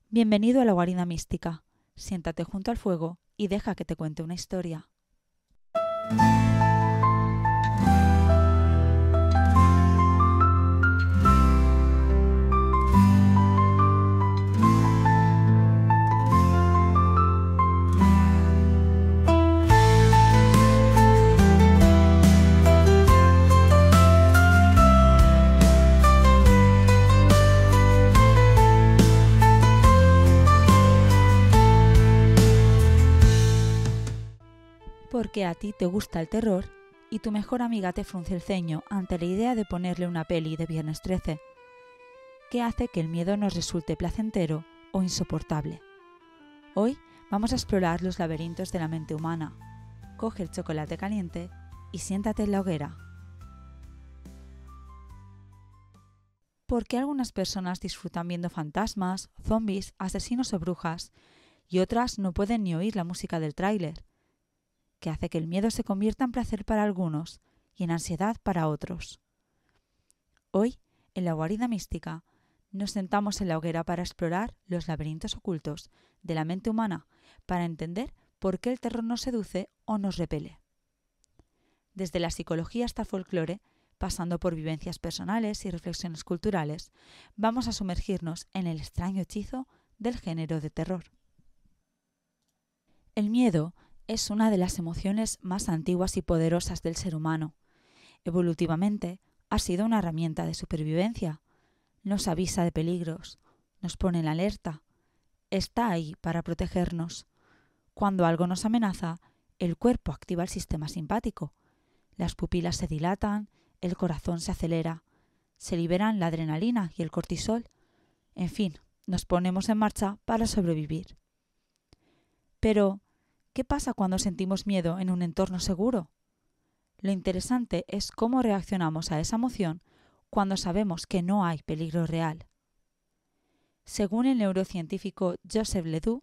Bienvenido a la guarida mística. Siéntate junto al fuego y deja que te cuente una historia. Porque a ti te gusta el terror y tu mejor amiga te frunce el ceño ante la idea de ponerle una peli de Viernes 13, que hace que el miedo nos resulte placentero o insoportable. Hoy vamos a explorar los laberintos de la mente humana. Coge el chocolate caliente y siéntate en la hoguera. ¿Por qué algunas personas disfrutan viendo fantasmas, zombies, asesinos o brujas y otras no pueden ni oír la música del tráiler? Que hace que el miedo se convierta en placer para algunos y en ansiedad para otros. Hoy, en la guarida mística, nos sentamos en la hoguera para explorar los laberintos ocultos de la mente humana para entender por qué el terror nos seduce o nos repele. Desde la psicología hasta el folclore, pasando por vivencias personales y reflexiones culturales, vamos a sumergirnos en el extraño hechizo del género de terror. El miedo es una de las emociones más antiguas y poderosas del ser humano. Evolutivamente, ha sido una herramienta de supervivencia. Nos avisa de peligros, nos pone en alerta, está ahí para protegernos. Cuando algo nos amenaza, el cuerpo activa el sistema simpático. Las pupilas se dilatan, el corazón se acelera, se liberan la adrenalina y el cortisol. En fin, nos ponemos en marcha para sobrevivir. Pero, ¿qué pasa cuando sentimos miedo en un entorno seguro? Lo interesante es cómo reaccionamos a esa emoción cuando sabemos que no hay peligro real. Según el neurocientífico Joseph Ledoux,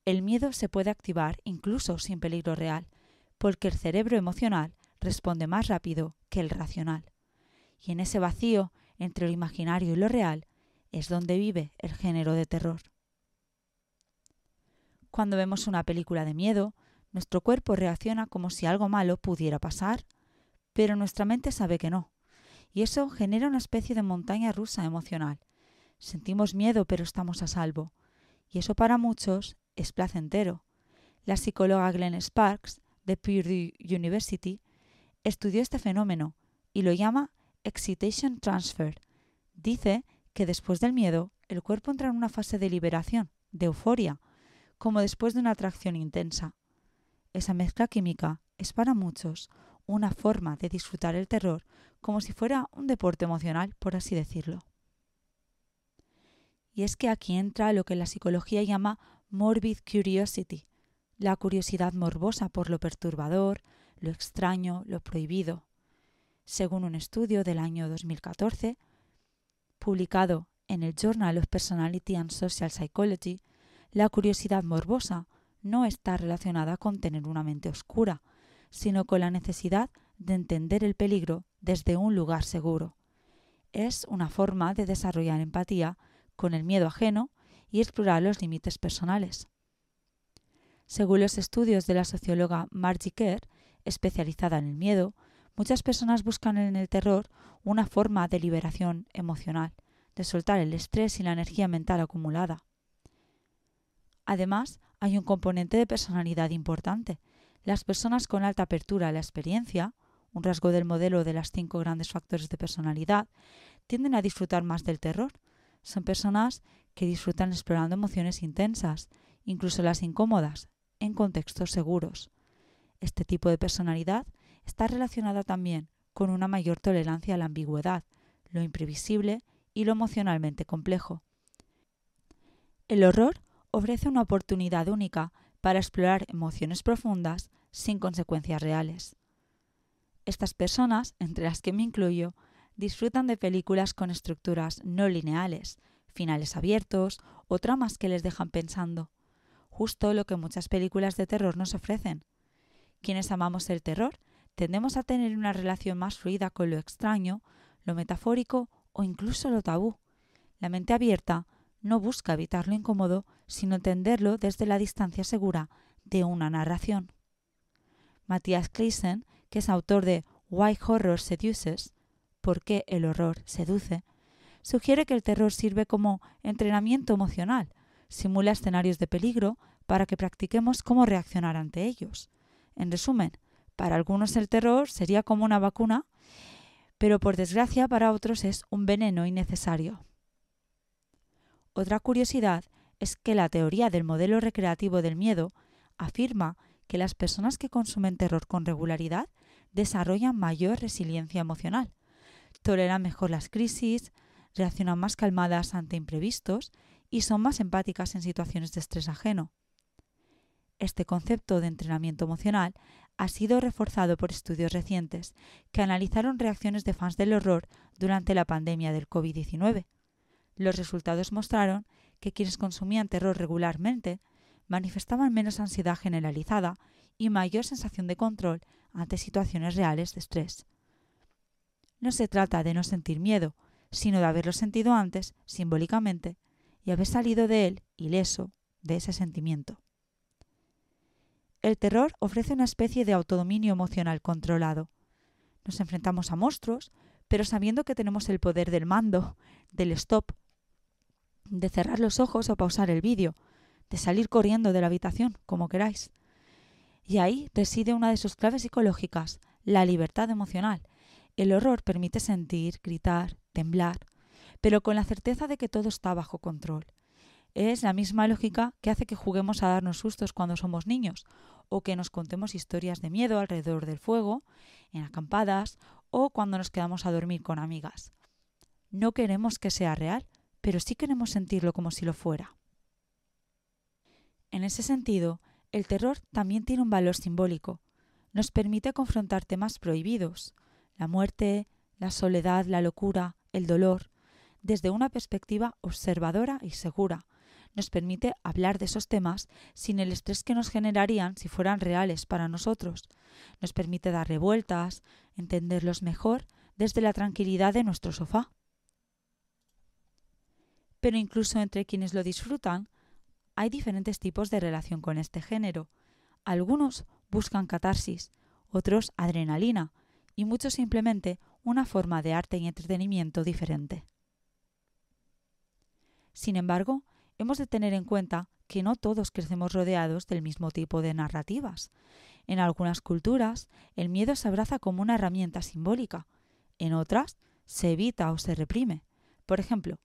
el miedo se puede activar incluso sin peligro real, porque el cerebro emocional responde más rápido que el racional. Y en ese vacío entre lo imaginario y lo real es donde vive el género de terror. Cuando vemos una película de miedo, nuestro cuerpo reacciona como si algo malo pudiera pasar, pero nuestra mente sabe que no. Y eso genera una especie de montaña rusa emocional. Sentimos miedo, pero estamos a salvo. Y eso para muchos es placentero. La psicóloga Glenn Sparks, de Purdue University, estudió este fenómeno y lo llama excitation transfer. Dice que después del miedo, el cuerpo entra en una fase de liberación, de euforia, como después de una atracción intensa. Esa mezcla química es para muchos una forma de disfrutar el terror como si fuera un deporte emocional, por así decirlo. Y es que aquí entra lo que la psicología llama morbid curiosity, la curiosidad morbosa por lo perturbador, lo extraño, lo prohibido. Según un estudio del año 2014, publicado en el Journal of Personality and Social Psychology, la curiosidad morbosa no está relacionada con tener una mente oscura, sino con la necesidad de entender el peligro desde un lugar seguro. Es una forma de desarrollar empatía con el miedo ajeno y explorar los límites personales. Según los estudios de la socióloga Margie Kerr, especializada en el miedo, muchas personas buscan en el terror una forma de liberación emocional, de soltar el estrés y la energía mental acumulada. Además, hay un componente de personalidad importante. Las personas con alta apertura a la experiencia, un rasgo del modelo de las 5 grandes factores de personalidad, tienden a disfrutar más del terror. Son personas que disfrutan explorando emociones intensas, incluso las incómodas, en contextos seguros. Este tipo de personalidad está relacionada también con una mayor tolerancia a la ambigüedad, lo imprevisible y lo emocionalmente complejo. El horror ofrece una oportunidad única para explorar emociones profundas sin consecuencias reales. Estas personas, entre las que me incluyo, disfrutan de películas con estructuras no lineales, finales abiertos o tramas que les dejan pensando. Justo lo que muchas películas de terror nos ofrecen. Quienes amamos el terror tendemos a tener una relación más fluida con lo extraño, lo metafórico o incluso lo tabú. La mente abierta no busca evitar lo incómodo, sino entenderlo desde la distancia segura de una narración. Matthias Claesen, que es autor de Why Horror Seduces, ¿Por qué el horror seduce?, sugiere que el terror sirve como entrenamiento emocional, simula escenarios de peligro para que practiquemos cómo reaccionar ante ellos. En resumen, para algunos el terror sería como una vacuna, pero por desgracia para otros es un veneno innecesario. Otra curiosidad es que la teoría del modelo recreativo del miedo afirma que las personas que consumen terror con regularidad desarrollan mayor resiliencia emocional, toleran mejor las crisis, reaccionan más calmadas ante imprevistos y son más empáticas en situaciones de estrés ajeno. Este concepto de entrenamiento emocional ha sido reforzado por estudios recientes que analizaron reacciones de fans del horror durante la pandemia del COVID-19. Los resultados mostraron que quienes consumían terror regularmente manifestaban menos ansiedad generalizada y mayor sensación de control ante situaciones reales de estrés. No se trata de no sentir miedo, sino de haberlo sentido antes, simbólicamente, y haber salido de él ileso de ese sentimiento. El terror ofrece una especie de autodominio emocional controlado. Nos enfrentamos a monstruos, pero sabiendo que tenemos el poder del mando, del stop, de cerrar los ojos o pausar el vídeo, de salir corriendo de la habitación, como queráis. Y ahí reside una de sus claves psicológicas, la libertad emocional. El horror permite sentir, gritar, temblar, pero con la certeza de que todo está bajo control. Es la misma lógica que hace que juguemos a darnos sustos cuando somos niños, o que nos contemos historias de miedo alrededor del fuego, en acampadas, o cuando nos quedamos a dormir con amigas. No queremos que sea real, pero sí queremos sentirlo como si lo fuera. En ese sentido, el terror también tiene un valor simbólico. Nos permite confrontar temas prohibidos, la muerte, la soledad, la locura, el dolor, desde una perspectiva observadora y segura. Nos permite hablar de esos temas sin el estrés que nos generarían si fueran reales para nosotros. Nos permite darle vueltas, entenderlos mejor desde la tranquilidad de nuestro sofá. Pero incluso entre quienes lo disfrutan, hay diferentes tipos de relación con este género. Algunos buscan catarsis, otros adrenalina y muchos simplemente una forma de arte y entretenimiento diferente. Sin embargo, hemos de tener en cuenta que no todos crecemos rodeados del mismo tipo de narrativas. En algunas culturas, el miedo se abraza como una herramienta simbólica. En otras, se evita o se reprime. Por ejemplo,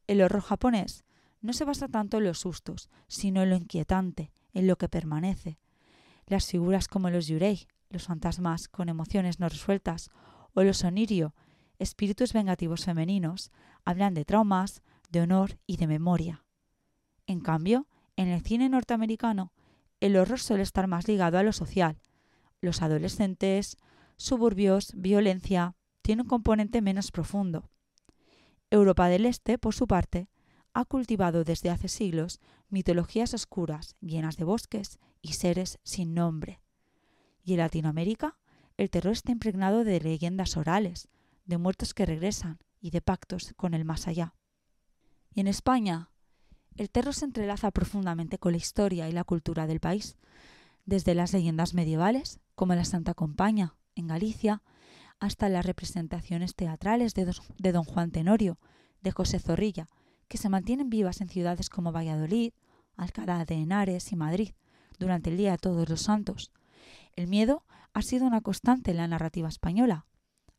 el horror japonés no se basa tanto en los sustos, sino en lo inquietante, en lo que permanece. Las figuras como los yurei, los fantasmas con emociones no resueltas, o los onirio, espíritus vengativos femeninos, hablan de traumas, de honor y de memoria. En cambio, en el cine norteamericano, el horror suele estar más ligado a lo social. Los adolescentes, suburbios, violencia, tiene un componente menos profundo. Europa del Este, por su parte, ha cultivado desde hace siglos mitologías oscuras, llenas de bosques y seres sin nombre. Y en Latinoamérica, el terror está impregnado de leyendas orales, de muertos que regresan y de pactos con el más allá. Y en España, el terror se entrelaza profundamente con la historia y la cultura del país, desde las leyendas medievales, como la Santa Compaña, en Galicia, hasta las representaciones teatrales de Don Juan Tenorio, de José Zorrilla, que se mantienen vivas en ciudades como Valladolid, Alcalá de Henares y Madrid, durante el Día de Todos los Santos. El miedo ha sido una constante en la narrativa española.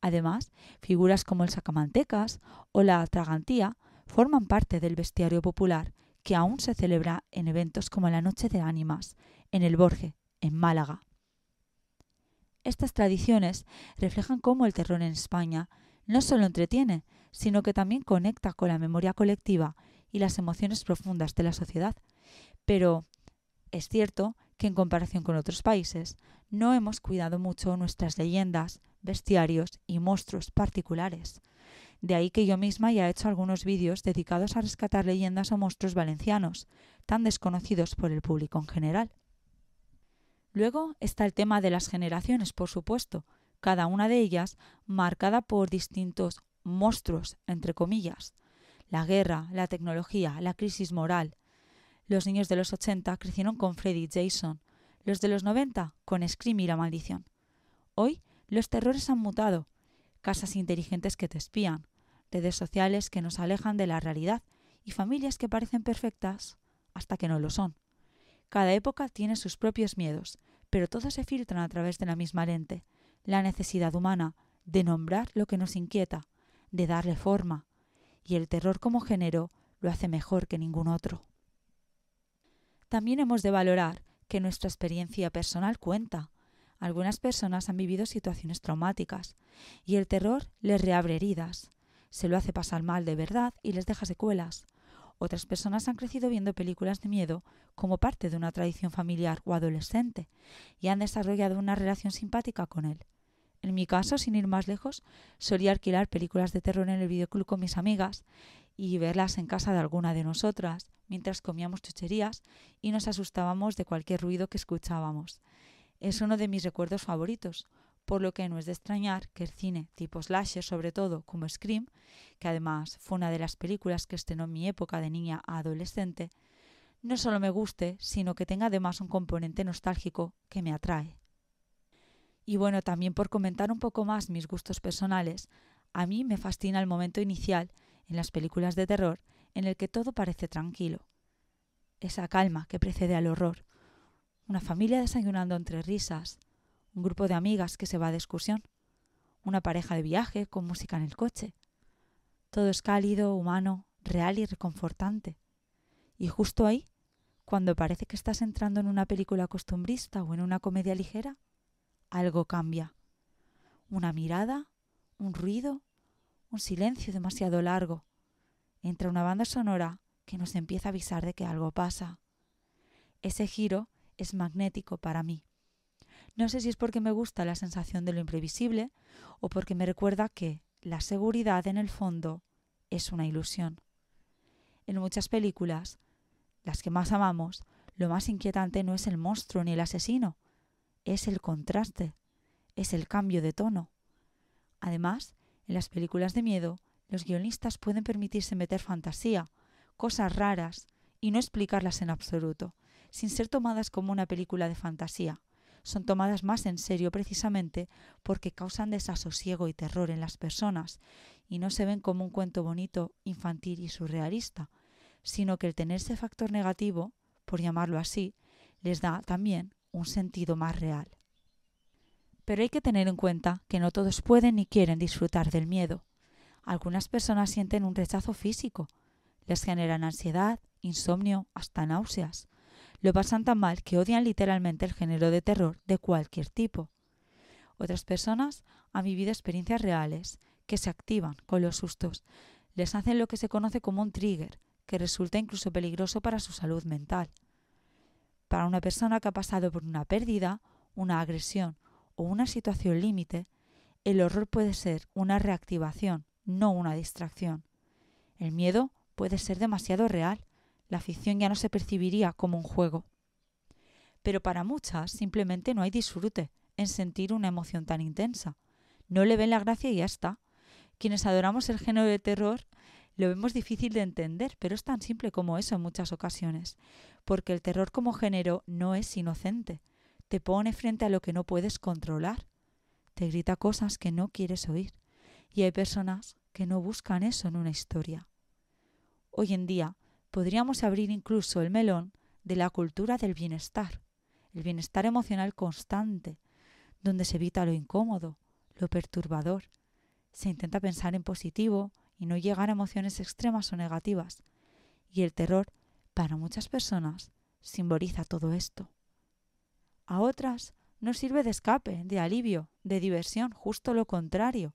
Además, figuras como el sacamantecas o la tragantía forman parte del bestiario popular que aún se celebra en eventos como la Noche de Ánimas, en el Borge, en Málaga. Estas tradiciones reflejan cómo el terror en España no solo entretiene, sino que también conecta con la memoria colectiva y las emociones profundas de la sociedad. Pero es cierto que en comparación con otros países, no hemos cuidado mucho nuestras leyendas, bestiarios y monstruos particulares. De ahí que yo misma ya he hecho algunos vídeos dedicados a rescatar leyendas o monstruos valencianos, tan desconocidos por el público en general. Luego está el tema de las generaciones, por supuesto, cada una de ellas marcada por distintos monstruos, entre comillas. La guerra, la tecnología, la crisis moral. Los niños de los 80 crecieron con Freddy y Jason, los de los 90 con Scream y La Maldición. Hoy los terrores han mutado. Casas inteligentes que te espían, redes sociales que nos alejan de la realidad y familias que parecen perfectas hasta que no lo son. Cada época tiene sus propios miedos, pero todos se filtran a través de la misma lente, la necesidad humana de nombrar lo que nos inquieta, de darle forma, y el terror como género lo hace mejor que ningún otro. También hemos de valorar que nuestra experiencia personal cuenta. Algunas personas han vivido situaciones traumáticas y el terror les reabre heridas, se lo hace pasar mal de verdad y les deja secuelas. Otras personas han crecido viendo películas de miedo como parte de una tradición familiar o adolescente y han desarrollado una relación simpática con él. En mi caso, sin ir más lejos, solía alquilar películas de terror en el videoclub con mis amigas y verlas en casa de alguna de nosotras mientras comíamos chucherías y nos asustábamos de cualquier ruido que escuchábamos. Es uno de mis recuerdos favoritos, por lo que no es de extrañar que el cine tipo slasher, sobre todo como Scream, que además fue una de las películas que estrenó en mi época de niña a adolescente, no solo me guste, sino que tenga además un componente nostálgico que me atrae. Y bueno, también por comentar un poco más mis gustos personales, a mí me fascina el momento inicial en las películas de terror en el que todo parece tranquilo. Esa calma que precede al horror. Una familia desayunando entre risas, un grupo de amigas que se va de excursión, una pareja de viaje con música en el coche. Todo es cálido, humano, real y reconfortante. Y justo ahí, cuando parece que estás entrando en una película costumbrista o en una comedia ligera, algo cambia. Una mirada, un ruido, un silencio demasiado largo. Entra una banda sonora que nos empieza a avisar de que algo pasa. Ese giro es magnético para mí. No sé si es porque me gusta la sensación de lo imprevisible o porque me recuerda que la seguridad en el fondo es una ilusión. En muchas películas, las que más amamos, lo más inquietante no es el monstruo ni el asesino, es el contraste, es el cambio de tono. Además, en las películas de miedo, los guionistas pueden permitirse meter fantasía, cosas raras, y no explicarlas en absoluto, sin ser tomadas como una película de fantasía. Son tomadas más en serio precisamente porque causan desasosiego y terror en las personas, y no se ven como un cuento bonito, infantil y surrealista, sino que el tener ese factor negativo, por llamarlo así, les da también un sentido más real. Pero hay que tener en cuenta que no todos pueden ni quieren disfrutar del miedo. Algunas personas sienten un rechazo físico, les generan ansiedad, insomnio, hasta náuseas. Lo pasan tan mal que odian literalmente el género de terror de cualquier tipo. Otras personas han vivido experiencias reales que se activan con los sustos. Les hacen lo que se conoce como un trigger, que resulta incluso peligroso para su salud mental. Para una persona que ha pasado por una pérdida, una agresión o una situación límite, el horror puede ser una reactivación, no una distracción. El miedo puede ser demasiado real. La ficción ya no se percibiría como un juego. Pero para muchas simplemente no hay disfrute en sentir una emoción tan intensa. No le ven la gracia y ya está. Quienes adoramos el género de terror lo vemos difícil de entender, pero es tan simple como eso en muchas ocasiones, porque el terror como género no es inocente. Te pone frente a lo que no puedes controlar. Te grita cosas que no quieres oír. Y hay personas que no buscan eso en una historia. Hoy en día podríamos abrir incluso el melón de la cultura del bienestar, el bienestar emocional constante, donde se evita lo incómodo, lo perturbador. Se intenta pensar en positivo y no llegar a emociones extremas o negativas. Y el terror, para muchas personas, simboliza todo esto. A otras nos sirve de escape, de alivio, de diversión, justo lo contrario.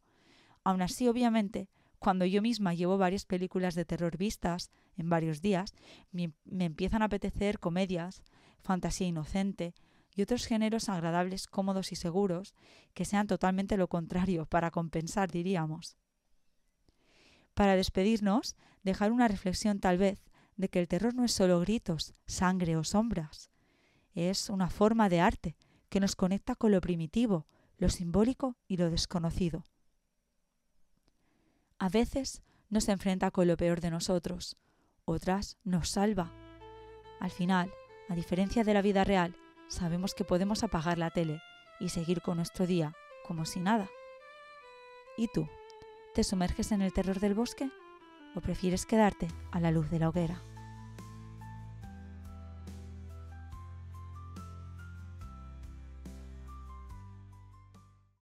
Aún así, obviamente, cuando yo misma llevo varias películas de terror vistas en varios días, me empiezan a apetecer comedias, fantasía inocente y otros géneros agradables, cómodos y seguros, que sean totalmente lo contrario, para compensar, diríamos. Para despedirnos, dejar una reflexión tal vez de que el terror no es solo gritos, sangre o sombras. Es una forma de arte que nos conecta con lo primitivo, lo simbólico y lo desconocido. A veces nos enfrenta con lo peor de nosotros, otras nos salva. Al final, a diferencia de la vida real, sabemos que podemos apagar la tele y seguir con nuestro día como si nada. ¿Y tú? ¿Te sumerges en el terror del bosque o prefieres quedarte a la luz de la hoguera?